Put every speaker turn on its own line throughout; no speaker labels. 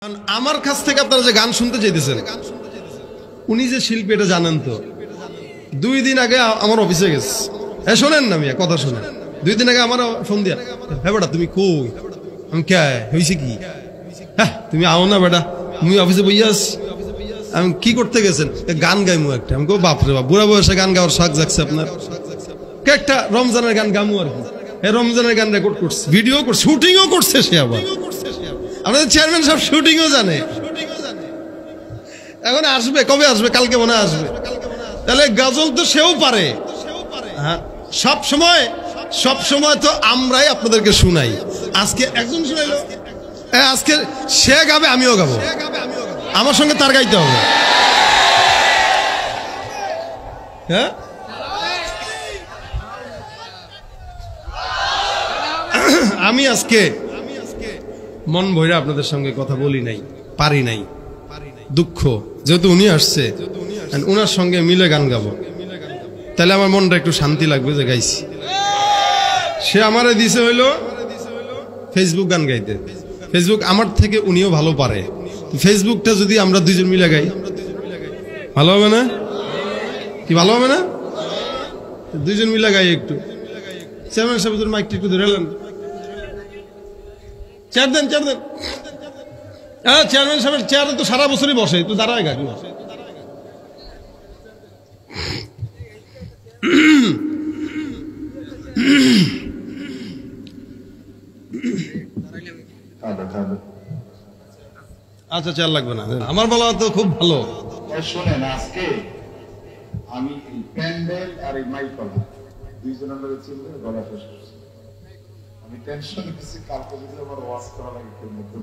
আমার কাছ থেকে আপনারা যে গান শুনতে চাইতেছেন উনি যে শিল্পী এটা জানেন তো। 2 দিন আগে আমার অফিসে গেছে, শোনেন না মিয়া কথা শুনেন। 2 দিন আগে আমার ফোন দিয়া, হ্যাঁ বেটা তুমি কই? আমি কে হয়েছে কি? হ্যাঁ তুমি আও না বেটা, মুই অফিসে বইয়া আছি। আমি কি করতে গেছেন? গান গাইমু একটা। আমি কো বাপরে বাপ, বুড়া বয়সে গান গাওয়ার শখ জাগছে আপনার? কে একটা রমজানের গান গামু আর কি। রমজানের গান রেকর্ড করছে, ভিডিও করছে, শুটিংও করছে সে আবার। আমাদের চেয়ারম্যান সব শুটিংও জানে। এখন আসবে, কবে আসবে? কালকে মনে আসবে। তাহলে গজল তো সেও পারে। হ্যাঁ সব সময় তো আমরাই আপনাদেরকে শুনাই। আজকে একজন শুনাইলো, আজকে সে গাবে আমিও গাবো, আমার সঙ্গে তার গাইতে হবে। হ্যাঁ আমি আজকে মন ভরে আপনাদের সঙ্গে কথা বলি নাই, পারি নাই, দুঃখ। যেহেতু উনি আসছে, উনার সঙ্গে মিলে গান গাবো, তাহলে আমার মনটা একটু শান্তি লাগবে যে গাইছি। সে আমারে দিছে হইলো ফেসবুক গান গাইতে। ফেসবুক আমার থেকে উনিও ভালো পারে। ফেসবুকটা যদি আমরা দুইজন মিলে গাই ভালো হবে না? কি ভালো হবে না? দুইজন মিলে গাই একটু। চেয়ারম্যান সাহেব মাইকটা একটু ধরে এলেন, চেয়ার দেন। হ্যাঁ চেয়ারম্যান সাহেবের চেয়ারে তো সারা বছরই বসে, তো দাঁড়ায় গাড়ি। আচ্ছা চেয়ার লাগবে না, আমার বলা তো খুব ভালো।
শোনেন, আজকে আমি প্যান্ডেল আর এই মাইক পাবো দুইজনের লোক ছিল, গলা শেষ করছি। আমি টেনশন নিচ্ছি কালকে যদি আমার ওয়াজ করা লাগে কেউ মধ্যে।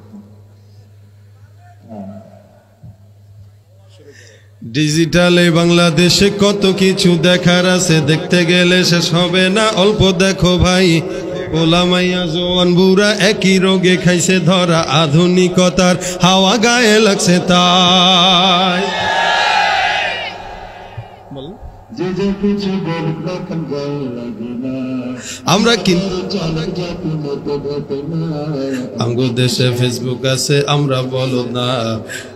ডিজিটালে বাংলাদেশে কত কিছু দেখার আছে, দেখতে গেলে শেষ হবে না। অল্প দেখো ভাই, পোলা মাইয়া জোয়ান বুড়া একই রোগে খাইছে ধরা। আধুনিকতার হাওয়া গায়ে লাগছে তাই। আমরা কিন্তু আমগো দেশে ফেসবুক আছে, আমরা বলদ না।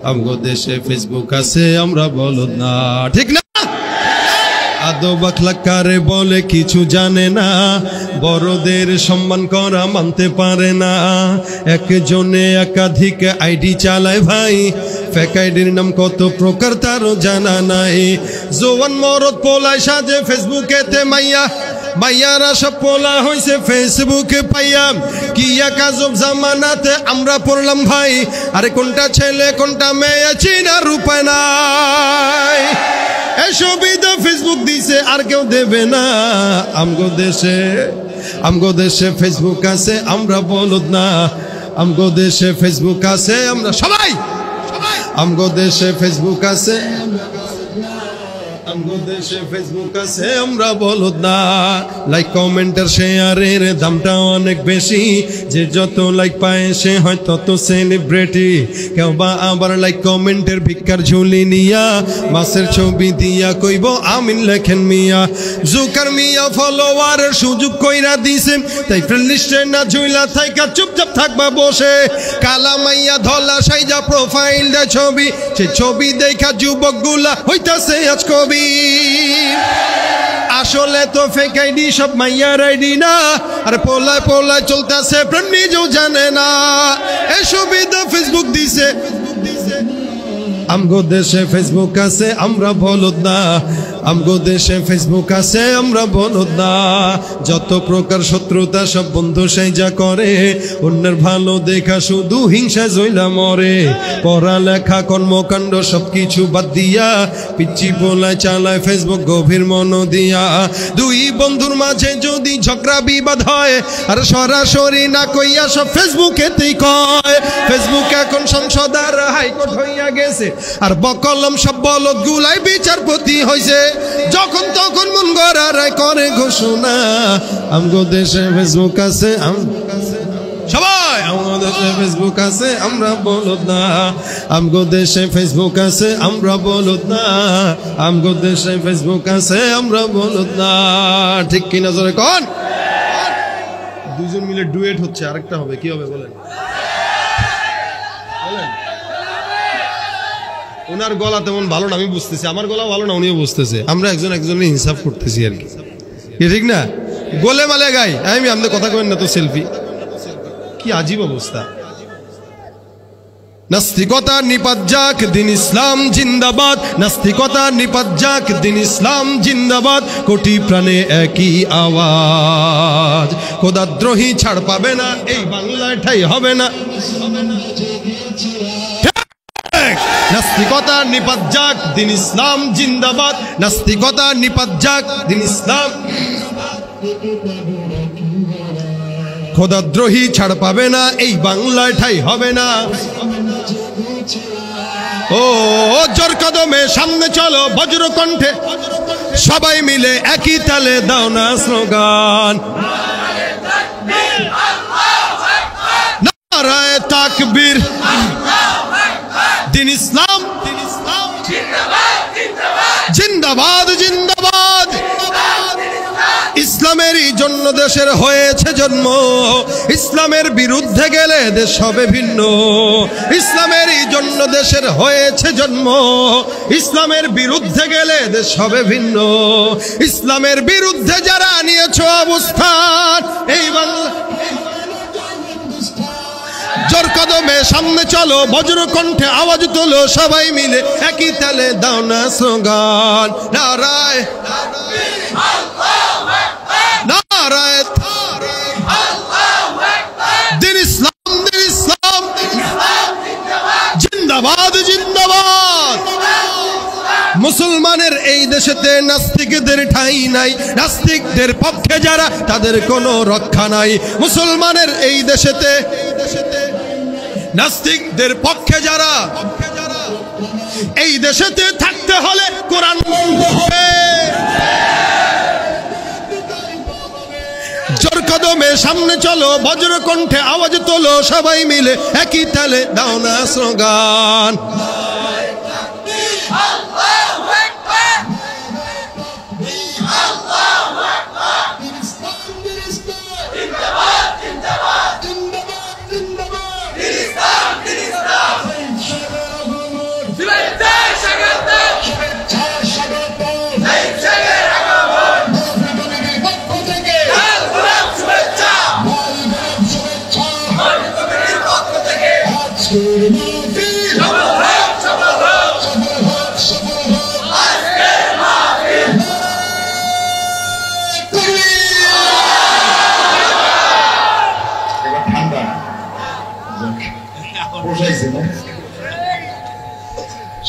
আমগো দেশে ফেসবুক আছে, আমরা বলদ না, ঠিক না? আদো বাখলা কারে বলে কিছু জানে না, বড়দের সম্মান করা মানতে পারে না। একজনে একাধিক আইডি চালায় ভাই, ফেক আইডির নাম কত প্রকার তারও জানা নাই। জোয়ান মরদ পোলায় সাজে ফেসবুকেতে মাইয়া, মাইয়ারা সব পোলা হইছে ফেসবুকে পাইয়া। কি এক আজব জামানাতে আমরা পড়লাম ভাই, আরে কোনটা ছেলে কোনটা মেয়ে চিনার উপায় নাই। এই সুবিধা ফেসবুক দিছে আর কেউ দেবে না। আমগো দেশে ফেসবুক আছে, আমরা বলদ না। আমগো দেশে ফেসবুক আছে, আমরা সবাই। আমগো দেশে ফেসবুক আছে, আমগো দেশে ফেসবুক আছে, আমরা বলদ না। লাইক কমেন্টের শেয়ারের দামটা অনেক বেশি, যে যত লাইক পায় সে হয় তত সেলিব্রিটি। কেউ বা আবার লাইক কমেন্টের ভিক্ষার ঝুলি নিয়া, মাছের ছবি দিয়া কইব আমিন লেখেন মিয়া। জুকার মিয়া ফলোয়ারের সুযোগ কইরা দিছে, তাই ফ্রেন্ড লিস্টে না ঝুইলা থাইকা চুপচাপ থাকবা বসে। কালা মাইয়া ধলা সাইজা প্রোফাইল দেয় ছবি, সে ছবি দেখা যুবক গুলা হইতাছে আজ কবি। আসলে তো ফেক আইডি সব মাইয়ার আইডি না, আর পোলায় পোলায় চলতেছে প্রেম নিজেও জানে না। এই সুবিধা ফেসবুক দিছে। আমগো দেশে ফেসবুক আছে, আমরা বলদ না। আমগো দেশে ফেসবুক আছে, আমরা বলদ না। যত প্রকার শত্রুতা সব বন্ধু সেই যা করে, অন্যের ভালো দেখা শুধু হিংসা জইলা মরে। পড়ালেখা কর্মকাণ্ড সবকিছু বাদ দিয়া, পিচ্ছি পোলায় চালায় ফেসবুক গভীর মন দিয়া। দুই বন্ধুর মাঝে যদি ঝগড়া বিবাদ হয়, আর সরাসরি না কইয়া সব ফেসবুকেতেই কয়। ফেসবুক এখন সংসদ আর হাইকোর্ট হইয়া গেছে, আর বকলম সব বলদ গুলাই বিচারপতি হইছে। যখন তখন মন গড়া রায় করে ঘোষণা। আমগো দেশে ফেসবুক আছে, সবাই আমগো দেশে ফেসবুক আছে, আমরা বলদ না। আমগো দেশে ফেসবুক আছে, আমরা বলদ না। আমগো দেশে ফেসবুক আছে, আমরা বলদ না। ঠিক কিনা জোরে কোন? দুজন মিলে ডুয়েট হচ্ছে, আরেকটা হবে, কি হবে বলেন? ওনার গলা তেমন ভালো না, আমি বুঝতেছি, আমার গলা ভালো না, উনিও বুঝতেছে, আমরা একজন একজনের ইনসাফ করতেছি আর কি, ঠিক না? গোলে মালে গাই আমি আমাদের কথা কবেন না তো, সেলফি, কি আজীব অবস্থা। নাস্তিকতা নিপাত যাক, দিন ইসলাম জিন্দাবাদ, নাস্তিকতা নিপাত যাক, দিন ইসলাম জিন্দাবাদ, কোটি প্রাণে একই আওয়াজ, খোদাদ্রোহী ছাড় পাবে না, এই বাংলায় ঠাই হবে না। নাস্তিকতা নিপাত যাক, দিন ইসলাম জিন্দাবাদ, নাস্তিকতা নিপাত যাক, দিন ইসলাম, খোদাদ্রোহী ছাড় পাবে না, এই বাংলায় ঠাই হবে না। ও জোর কদমে সামনে চলো, বজ্র কণ্ঠে সবাই মিলে একই তালে দাও না স্লোগান, নারায়ে তাকবীর, দিন ইসলাম জিন্দাবাদ জিন্দাবাদ। ইসলামেরই জন্য দেশের হয়েছে জন্ম, ইসলামের বিরুদ্ধে গেলে দেশ হবে ভিন্ন, ইসলামেরই জন্য দেশের হয়েছে জন্ম, ইসলামের বিরুদ্ধে গেলে দেশ হবে ভিন্ন। ইসলামের বিরুদ্ধে যারা নিয়েছো অবস্থান, এই বাংলা জোর কদমে সামনে চলো, বজ্র কণ্ঠে আওয়াজ তোলো, সবাই মিলে একই তালে দাও না স্লোগান, নারায়ে নারায়ে দিন ইসলাম, দিন ইসলাম জিন্দাবাদ জিন্দাবাদ। মুসলমানের এই দেশেতে নাস্তিকদের ঠাঁই নাই, নাস্তিকদের পক্ষে যারা তাদের কোনো রক্ষা নাই। মুসলমানের এই দেশেতে নাস্তিকদের পক্ষে যারা, এই দেশেতে থাকতে হলে কোরআন মানতে হবে। জোর কদমে সামনে চলো, বজ্র কণ্ঠে আওয়াজ তোলো, সবাই মিলে একই তালে দাও না স্লোগান,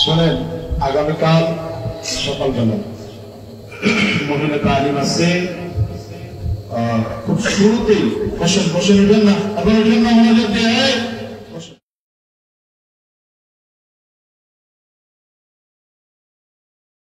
শোনেন, আগামীকাল সকালবেলা মহিলা তালিম আছে, খুব শুরুতেই বসেন, বসেন, উঠেন না, আপনার উঠেন না, মনোযোগ দিয়ে